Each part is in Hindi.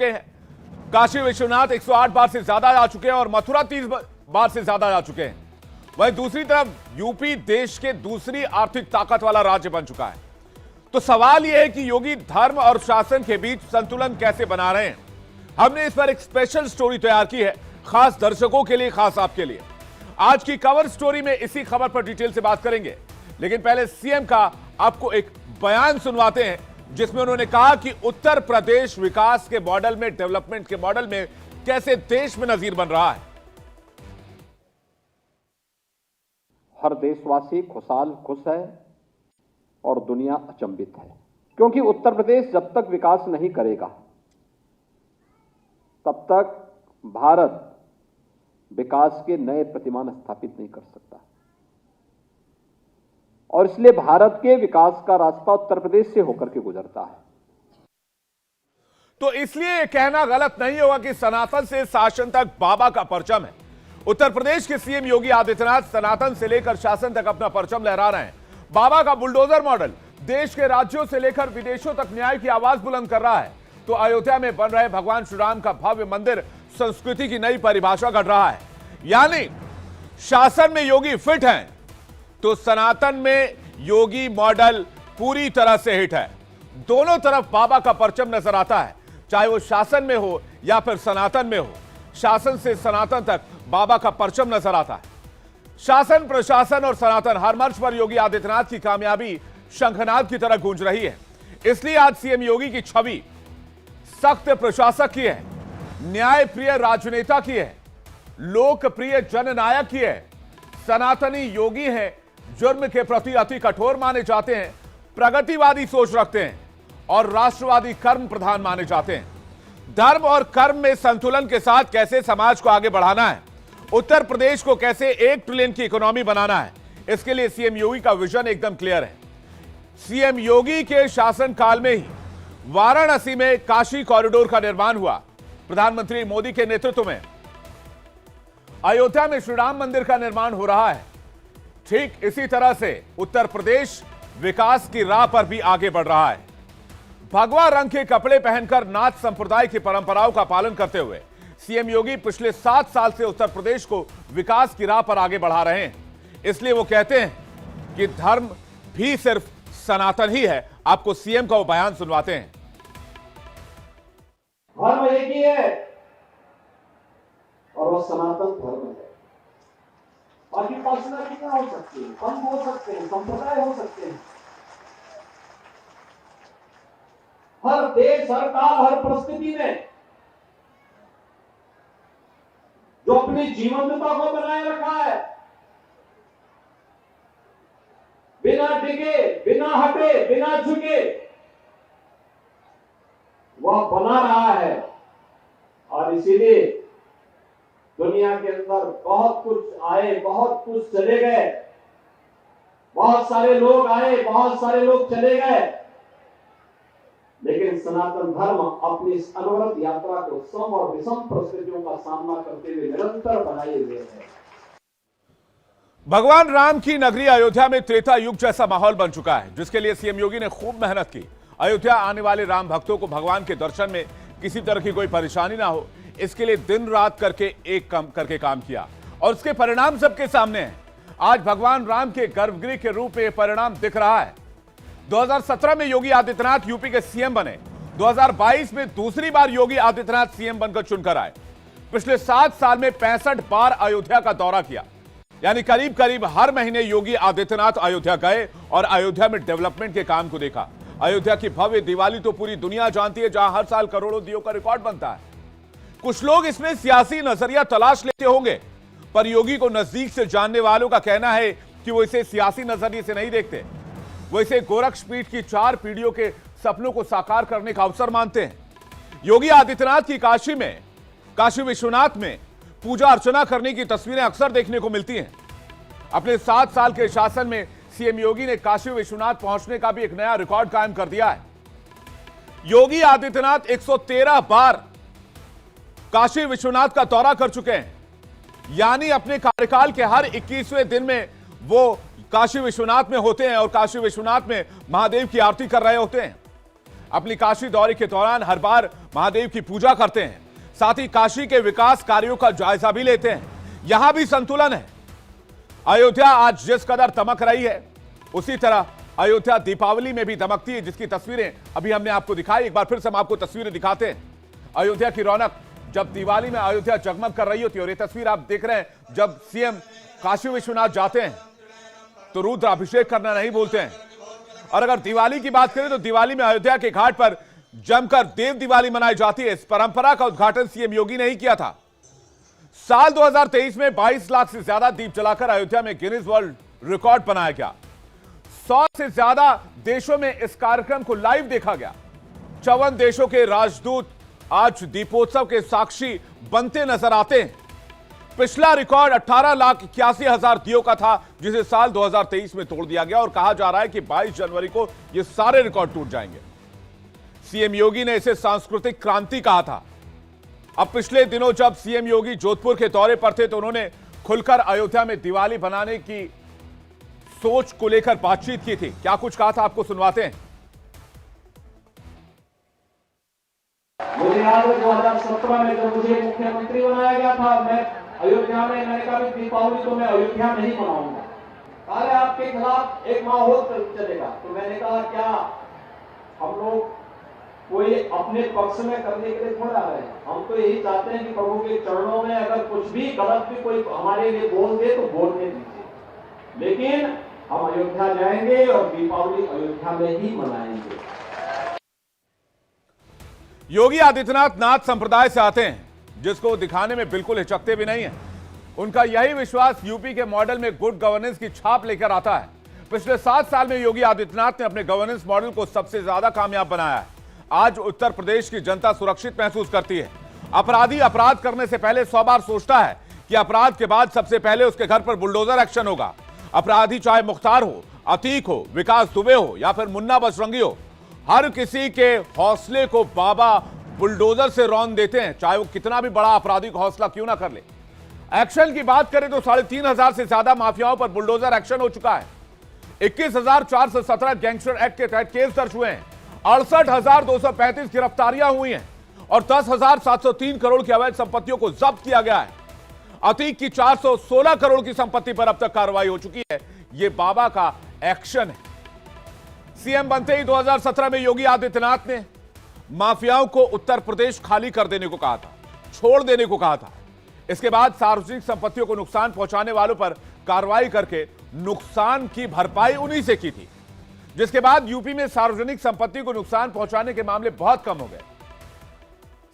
हैं। काशी विश्वनाथ 108 बार से ज्यादा आ चुके हैं और मथुरा 30 बार से ज्यादा आ चुके हैं। वहीं दूसरी तरफ यूपी देश के दूसरी आर्थिक ताकत वाला राज्य बन चुका है। तो सवाल यह है कि योगी धर्म और शासन के बीच संतुलन कैसे बना रहे हैं। हमने इस पर एक स्पेशल स्टोरी तैयार की है, खास दर्शकों के लिए, खास आपके लिए। आज की कवर स्टोरी में इसी खबर पर डिटेल से बात करेंगे, लेकिन पहले सीएम का आपको एक बयान सुनवाते हैं जिसमें उन्होंने कहा कि उत्तर प्रदेश विकास के मॉडल में, डेवलपमेंट के मॉडल में कैसे देश में नजीर बन रहा है। हर देशवासी खुशहाल, खुश है और दुनिया अचंभित है, क्योंकि उत्तर प्रदेश जब तक विकास नहीं करेगा तब तक भारत विकास के नए प्रतिमान स्थापित नहीं कर सकता। और इसलिए भारत के विकास का रास्ता उत्तर प्रदेश से होकर के गुजरता है। तो इसलिए यह कहना गलत नहीं होगा कि सनातन से शासन तक बाबा का परचम है। उत्तर प्रदेश के सीएम योगी आदित्यनाथ सनातन से लेकर शासन तक अपना परचम लहरा रहे हैं। बाबा का बुलडोजर मॉडल देश के राज्यों से लेकर विदेशों तक न्याय की आवाज बुलंद कर रहा है। तो अयोध्या में बन रहे भगवान श्री राम का भव्य मंदिर संस्कृति की नई परिभाषा घड़ रहा है। यानी शासन में योगी फिट हैं तो सनातन में योगी मॉडल पूरी तरह से हिट है। दोनों तरफ बाबा का परचम नजर आता है, चाहे वो शासन में हो या फिर सनातन में हो। शासन से सनातन तक बाबा का परचम नजर आता है। शासन, प्रशासन और सनातन हर मंच पर योगी आदित्यनाथ की कामयाबी शंखनाद की तरह गूंज रही है। इसलिए आज सीएम योगी की छवि सख्त प्रशासक की है, न्याय प्रिय राजनेता की है, लोकप्रिय जननायक की है। सनातनी योगी हैं, जुर्म के प्रति अति कठोर माने जाते हैं, प्रगतिवादी सोच रखते हैं और राष्ट्रवादी कर्म प्रधान माने जाते हैं। धर्म और कर्म में संतुलन के साथ कैसे समाज को आगे बढ़ाना है, उत्तर प्रदेश को कैसे 1 ट्रिलियन की इकोनॉमी बनाना है, इसके लिए सीएम योगी का विजन एकदम क्लियर है। सीएम योगी के शासनकाल में ही वाराणसी में काशी कॉरिडोर का निर्माण हुआ। प्रधानमंत्री मोदी के नेतृत्व में अयोध्या में श्री राम मंदिर का निर्माण हो रहा है। ठीक इसी तरह से उत्तर प्रदेश विकास की राह पर भी आगे बढ़ रहा है। भगवा रंग के कपड़े पहनकर नाथ संप्रदाय की परंपराओं का पालन करते हुए सीएम योगी पिछले 7 साल से उत्तर प्रदेश को विकास की राह पर आगे बढ़ा रहे हैं। इसलिए वो कहते हैं कि धर्म भी सिर्फ सनातन ही है। आपको सीएम का वो बयान सुनवाते हैं। धर्म एक ही है और वो सनातन धर्म है। बाकी पर्सनैलिटी हो सकती है, पंथ हो सकते हैं, संप्रदाय हो सकते हैं। हर देश, हर काल, हर परिस्थिति में जो अपनी जीवंतता को बनाए रखा है, बिना डिगे, बिना हटे, बिना झुके, वह बना रहा है। और इसीलिए दुनिया के अंदर बहुत कुछ आए, बहुत कुछ चले गए, बहुत सारे लोग आए, बहुत सारे लोग चले गए, लेकिन सनातन धर्म अपनी इस अनवरत यात्रा को सम और विषम परिस्थितियों का सामना करते हुए निरंतर बनाए हुए है। भगवान राम की नगरी अयोध्या में त्रेता युग जैसा माहौल बन चुका है, जिसके लिए सीएम योगी ने खूब मेहनत की। अयोध्या आने वाले राम भक्तों को भगवान के दर्शन में किसी तरह की कोई परेशानी ना हो, इसके लिए दिन रात करके काम किया और उसके परिणाम सबके सामने हैं। आज भगवान राम के गर्भगृह के रूप में परिणाम दिख रहा है। 2017 में योगी आदित्यनाथ यूपी के सीएम बने। 2022 में दूसरी बार योगी आदित्यनाथ सीएम बनकर चुनकर आए। पिछले 7 साल में 65 बार अयोध्या का दौरा किया, यानी करीब करीब हर महीने योगी आदित्यनाथ अयोध्या गए और अयोध्या में डेवलपमेंट के काम को देखा। अयोध्या की भव्य दिवाली तो पूरी दुनिया जानती है, जहां हर साल करोड़ों दियों का रिकॉर्ड बनता है। कुछ लोग इसमें सियासी नजरिया तलाश लेते होंगे, पर योगी को नजदीक से जानने वालों का कहना है कि वो इसे सियासी नजरिए से नहीं देखते, वो इसे गोरक्षपीठ की 4 पीढ़ियों के सपनों को साकार करने का अवसर मानते हैं। योगी आदित्यनाथ की काशी विश्वनाथ में पूजा अर्चना करने की तस्वीरें अक्सर देखने को मिलती हैं। अपने 7 साल के शासन में सीएम योगी ने काशी विश्वनाथ पहुंचने का भी एक नया रिकॉर्ड कायम कर दिया है। योगी आदित्यनाथ 113 बार काशी विश्वनाथ का दौरा कर चुके हैं, यानी अपने कार्यकाल के हर 21वें दिन में वो काशी विश्वनाथ में होते हैं और काशी विश्वनाथ में महादेव की आरती कर रहे होते हैं। अपनी काशी दौरे के दौरान हर बार महादेव की पूजा करते हैं, साथ ही काशी के विकास कार्यों का जायजा भी लेते हैं। यहां भी संतुलन है। अयोध्या आज जिस कदर दमक रही है, उसी तरह अयोध्या दीपावली में भी दमकती है, जिसकी तस्वीरें अभी हमने आपको दिखाई। एक बार फिर से हम आपको तस्वीरें दिखाते हैं। अयोध्या की रौनक जब दिवाली में अयोध्या जगमग कर रही होती है, और ये तस्वीर आप देख रहे हैं जब सीएम काशी विश्वनाथ जाते हैं तो रुद्राभिषेक करना नहीं भूलते हैं। और अगर दिवाली की बात करें तो दिवाली में अयोध्या के घाट पर जमकर देव दिवाली मनाई जाती है। इस परंपरा का उद्घाटन सीएम योगी ने ही किया था। साल 2023 में 22 लाख से ज्यादा दीप जलाकर अयोध्या में गिनीज वर्ल्ड रिकॉर्ड बनाया गया। 100 से ज्यादा देशों में इस कार्यक्रम को लाइव देखा गया। 54 देशों के राजदूत आज दीपोत्सव के साक्षी बनते नजर आते हैं। पिछला रिकॉर्ड 18,81,000 दियों का था, जिसे साल 2023 में तोड़ दिया गया और कहा जा रहा है कि 22 जनवरी को ये सारे रिकॉर्ड टूट जाएंगे। सीएम योगी ने इसे सांस्कृतिक क्रांति कहा था। अब पिछले दिनों जब सीएम योगी जोधपुर के दौरे पर थे तो उन्होंने खुलकर अयोध्या में दिवाली बनाने की सोच को लेकर बातचीत की थी। क्या कुछ कहा था आपको सुनवाते हैं। मुझे याद है 2017 में जब मुझे मुख्यमंत्री बनाया गया था, मैं अयोध्या में, मैंने कहा दीपावली तो मैं अयोध्या में ही मनाऊंगा। अरे आपके खिलाफ एक माहौल चलेगा। तो मैंने कहा क्या हम लोग कोई अपने पक्ष में करने के लिए थोड़ा रहे हैं, हम तो यही चाहते हैं कि प्रभु के चरणों में अगर कुछ भी गलत भी कोई हमारे लिए बोल दे तो बोलने दीजिए, लेकिन हम अयोध्या जाएंगे और दीपावली अयोध्या में ही मनाएंगे। योगी आदित्यनाथ नाथ संप्रदाय से आते हैं, जिसको दिखाने में बिल्कुल हिचकते भी नहीं है। उनका यही विश्वास यूपी के मॉडल में गुड गवर्नेंस की छाप लेकर आता है। पिछले 7 साल में योगी आदित्यनाथ ने अपने गवर्नेंस मॉडल को सबसे ज्यादा कामयाब बनाया है। आज उत्तर प्रदेश की जनता सुरक्षित महसूस करती है। अपराधी अपराध करने से पहले 100 बार सोचता है कि अपराध के बाद सबसे पहले उसके घर पर बुलडोजर एक्शन होगा। अपराधी चाहे मुख्तार हो, अतीक हो, विकास दुबे हो या फिर मुन्ना बजरंगी हो, हर किसी के हौसले को बाबा बुलडोजर से रौंद देते हैं, चाहे वो कितना भी बड़ा आपराधिक हौसला क्यों ना कर ले। एक्शन की बात करें तो 3,500 से ज्यादा माफियाओं पर बुलडोजर एक्शन हो चुका है। 21,417 गैंगस्टर एक्ट के तहत केस दर्ज हुए हैं। 68,235 गिरफ्तारियां हुई हैं और 10,703 करोड़ की अवैध संपत्तियों को जब्त किया गया है। अतीक की 416 करोड़ की संपत्ति पर अब तक कार्रवाई हो चुकी है। यह बाबा का एक्शन है। सीएम बनते ही 2017 में योगी आदित्यनाथ ने माफियाओं को उत्तर प्रदेश खाली कर देने को कहा था, छोड़ देने को कहा था। इसके बाद सार्वजनिक संपत्तियों को नुकसान पहुंचाने वालों पर कार्रवाई करके नुकसान की भरपाई उन्हीं से की थी, जिसके बाद यूपी में सार्वजनिक संपत्ति को नुकसान पहुंचाने के मामले बहुत कम हो गए।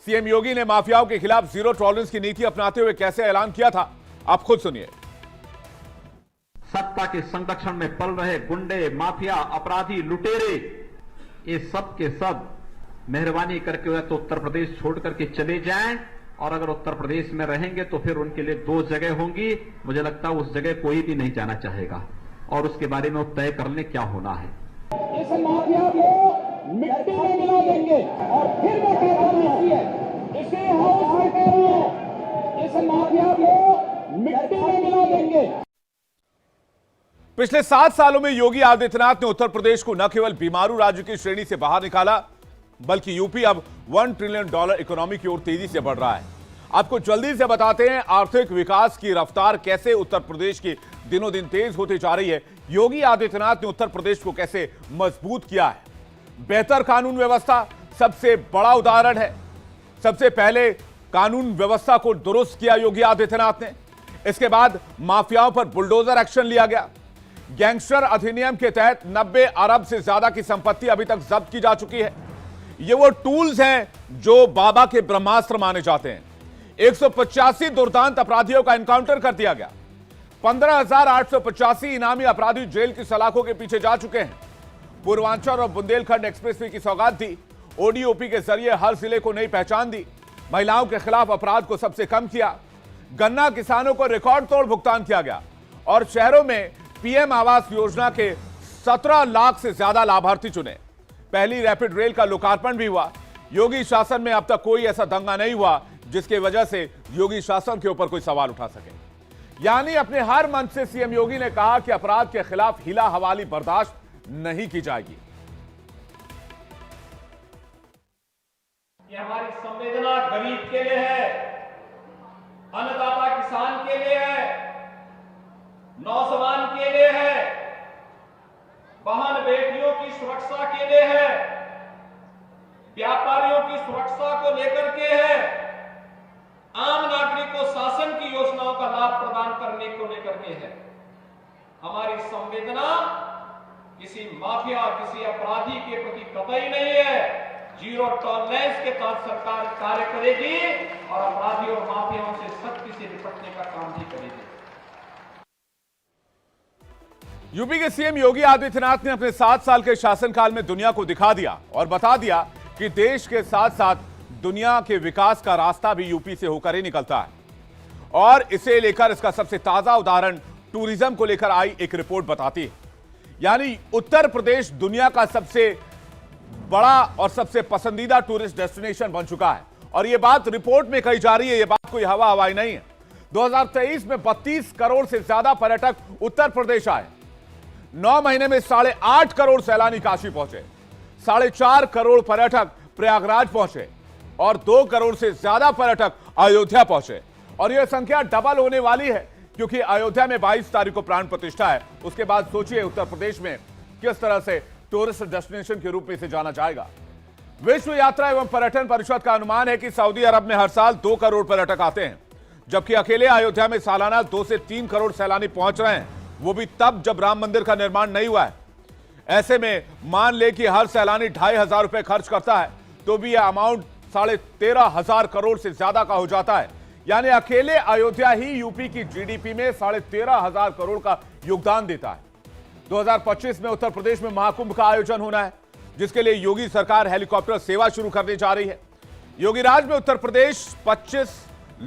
सीएम योगी ने माफियाओं के खिलाफ जीरो टॉलरेंस की नीति अपनाते हुए कैसे ऐलान किया था, आप खुद सुनिए। सत्ता के संरक्षण में पल रहे गुंडे, माफिया, अपराधी, लुटेरे, ये सब के सब मेहरबानी करके या तो उत्तर प्रदेश छोड़ करके चले जाएं, और अगर उत्तर प्रदेश में रहेंगे तो फिर उनके लिए 2 जगह होंगी। मुझे लगता है उस जगह कोई भी नहीं जाना चाहेगा और उसके बारे में वो तय कर लें क्या होना है। इस माफिया को मिट्टी में मिला देंगे और फिर मैं कह रहा हूं इसे हाउस में कह रहा हूं, इस माफिया को मिट्टी में मिला देंगे। पिछले 7 सालों में योगी आदित्यनाथ ने उत्तर प्रदेश को न केवल बीमारू राज्य की श्रेणी से बाहर निकाला, बल्कि यूपी अब $1 ट्रिलियन इकोनॉमी की ओर तेजी से बढ़ रहा है। आपको जल्दी से बताते हैं आर्थिक विकास की रफ्तार कैसे उत्तर प्रदेश की दिनों दिन तेज होती जा रही है। योगी आदित्यनाथ ने उत्तर प्रदेश को कैसे मजबूत किया है। बेहतर कानून व्यवस्था सबसे बड़ा उदाहरण है। सबसे पहले कानून व्यवस्था को दुरुस्त किया योगी आदित्यनाथ ने। इसके बाद माफियाओं पर बुलडोजर एक्शन लिया गया। गैंगस्टर अधिनियम के तहत 90 अरब से ज्यादा की संपत्ति अभी तक जब्त की जा चुकी है। ये वो टूल्स हैं जो बाबा के ब्रह्मास्त्र माने जाते हैं। 185 दुर्दांत अपराधियों का एनकाउंटर कर दिया गया। 15,885 इनामी अपराधी जेल की सलाखों के पीछे जा चुके हैं। पूर्वांचल और बुंदेलखंड एक्सप्रेसवे की सौगात दी। ओडीओपी के जरिए हर जिले को नई पहचान दी। महिलाओं के खिलाफ अपराध को सबसे कम किया। गन्ना किसानों को रिकॉर्ड तोड़ भुगतान किया गया और शहरों में पीएम आवास योजना के 17 लाख से ज्यादा लाभार्थी चुने। पहली रैपिड रेल का लोकार्पण भी हुआ। योगी शासन में अब तक कोई ऐसा दंगा नहीं हुआ जिसकी वजह से योगी शासन के ऊपर कोई सवाल उठा सके। यानी अपने हर मंच से सीएम योगी ने कहा कि अपराध के खिलाफ हिला हवाली बर्दाश्त नहीं की जाएगी। कि हमारी संवेदना गरीब के लिए है, अन्नदाता किसान के लिए है, नौजवान के लिए है, बहन बेटियों की सुरक्षा के लिए है, व्यापारियों की सुरक्षा को लेकर के है, आम नागरिक को शासन की योजनाओं का लाभ प्रदान करने को लेकर के है। हमारी संवेदना किसी माफिया, किसी अपराधी के प्रति कतई नहीं है। जीरो टॉलरेंस के तहत सरकार कार्य करेगी और अपराधी और माफियाओं से सख्ती से निपटने का काम भी करेगी। यूपी के सीएम योगी आदित्यनाथ ने अपने 7 साल के शासनकाल में दुनिया को दिखा दिया और बता दिया कि देश के साथ साथ दुनिया के विकास का रास्ता भी यूपी से होकर ही निकलता है। और इसे लेकर इसका सबसे ताजा उदाहरण टूरिज्म को लेकर आई एक रिपोर्ट बताती है। यानी उत्तर प्रदेश दुनिया का सबसे बड़ा और सबसे पसंदीदा टूरिस्ट डेस्टिनेशन बन चुका है। और यह बात रिपोर्ट में कही जा रही है, यह बात कोई हवा हवाई नहीं है। 2023 में 32 करोड़ से ज्यादा पर्यटक उत्तर प्रदेश आए। 9 महीने में 8.5 करोड़ सैलानी काशी पहुंचे, 4.5 करोड़ पर्यटक प्रयागराज पहुंचे और 2 करोड़ से ज्यादा पर्यटक अयोध्या पहुंचे। और यह संख्या डबल होने वाली है क्योंकि अयोध्या में 22 तारीख को प्राण प्रतिष्ठा है। उसके बाद सोचिए उत्तर प्रदेश में किस तरह से टूरिस्ट डेस्टिनेशन के रूप में इसे जाना जाएगा। विश्व यात्रा एवं पर्यटन परिषद का अनुमान है कि सऊदी अरब में हर साल 2 करोड़ पर्यटक आते हैं, जबकि अकेले अयोध्या में सालाना 2 से 3 करोड़ सैलानी पहुंच रहे हैं, वो भी तब जब राम मंदिर का निर्माण नहीं हुआ है। ऐसे में मान ले कि हर सैलानी 2,500 रुपए खर्च करता है तो भी यह अमाउंट 13,500 करोड़ से ज्यादा का हो जाता है। यानी अकेले अयोध्या ही यूपी की जीडीपी में 13,500 करोड़ का योगदान देता है। 2025 में उत्तर प्रदेश में महाकुंभ का आयोजन होना है, जिसके लिए योगी सरकार हेलीकॉप्टर सेवा शुरू करने जा रही है। योगी राज में उत्तर प्रदेश 25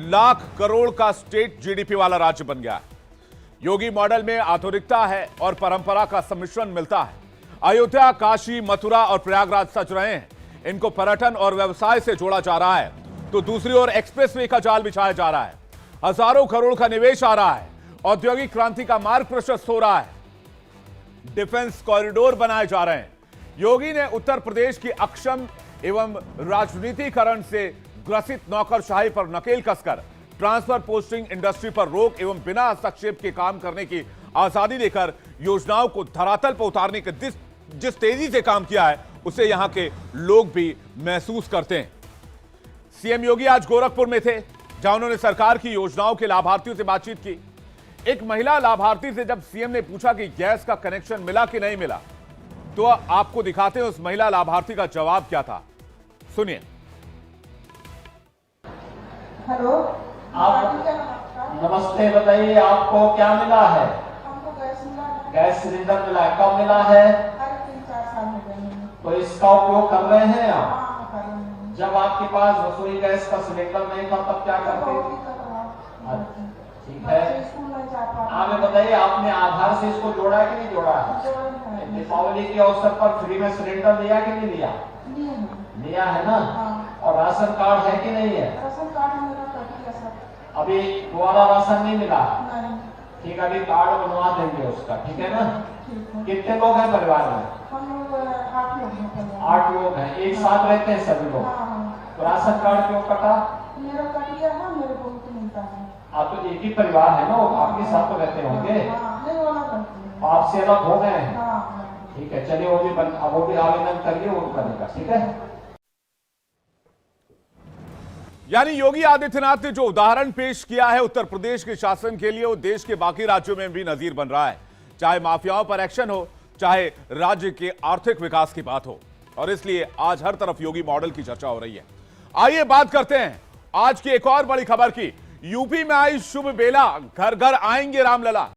लाख करोड़ का स्टेट जीडीपी वाला राज्य बन गया है। योगी मॉडल में आधुनिकता है और परंपरा का सम्मिश्रण मिलता है। अयोध्या, काशी, मथुरा और प्रयागराज सज रहे हैं। इनको पर्यटन और व्यवसाय से जोड़ा जा रहा है, तो दूसरी ओर एक्सप्रेसवे का जाल बिछाया जा रहा है। हजारों करोड़ का निवेश आ रहा है, औद्योगिक क्रांति का मार्ग प्रशस्त हो रहा है, डिफेंस कॉरिडोर बनाए जा रहे हैं। योगी ने उत्तर प्रदेश की अक्षम एवं राजनीतिकरण से ग्रसित नौकरशाही पर नकेल कसकर ट्रांसफर पोस्टिंग इंडस्ट्री पर रोक एवं बिना हस्तक्षेप के काम करने की आजादी देकर योजनाओं को धरातल पर उतारने के जिस तेजी से काम किया है, उसे यहां के लोग भी महसूस करते हैं। सीएम योगी आज गोरखपुर में थे, जहां उन्होंने सरकार की योजनाओं के लाभार्थियों से बातचीत की। एक महिला लाभार्थी से जब सीएम ने पूछा कि गैस का कनेक्शन मिला कि नहीं मिला, तो आपको दिखाते हैं उस महिला लाभार्थी का जवाब क्या था। सुनिए। हेलो, आप नमस्ते, बताइए आपको क्या मिला है? हमको गैस मिला है। गैस सिलेंडर मिला है, कब मिला है? अरे 3-4 साल हो गए हैं। तो इसका उपयोग कर रहे हैं आप? हाँ, कर रहे हैं। जब आपके पास रसोई गैस का सिलेंडर नहीं था तब क्या करते? बहुत ही कर रहा हूँ। ठीक है, बच्चे स्कूल नहीं जा पा रहे। हमें बताइए आपने आधार से इसको जोड़ा है कि नहीं जोड़ा है? जोड़ा है। दीपावली के अवसर पर फ्री में सिलेंडर लिया कि नहीं लिया? लिए हैं। लिया है ना? हाँ। और राशन कार्ड है कि नहीं है? राशन कार्ड मेरा कट गया सर। अभी दोबारा राशन नहीं मिला? नहीं। ठीक, अभी कार्ड बनवा देंगे उसका, ठीक है ना? ठीक है। कितने लोग हैं परिवार में? हम लोग 8 लोग हैं परिवार में। 8 लोग हैं, एक साथ रहते हैं सभी लोग। हाँ, हाँ। तो राशन कार्ड क्यों कटा? मेरा कट गया है, मेरे को तो मिलता है। आप तो एक ही परिवार है ना, वो आपके साथ तो रहते होंगे। हाँ, नहीं वाला करते हैं। आपसे अलग हो गए हैं? हाँ। ठीक है, चलिए वो भी आवेदन करिए, वो करेगा, ठीक है। यानी योगी आदित्यनाथ ने जो उदाहरण पेश किया है उत्तर प्रदेश के शासन के लिए, वो देश के बाकी राज्यों में भी नजीर बन रहा है। चाहे माफियाओं पर एक्शन हो, चाहे राज्य के आर्थिक विकास की बात हो, और इसलिए आज हर तरफ योगी मॉडल की चर्चा हो रही है। आइए बात करते हैं आज की एक और बड़ी खबर की। यूपी में आई शुभ बेला, घर घर आएंगे रामलला।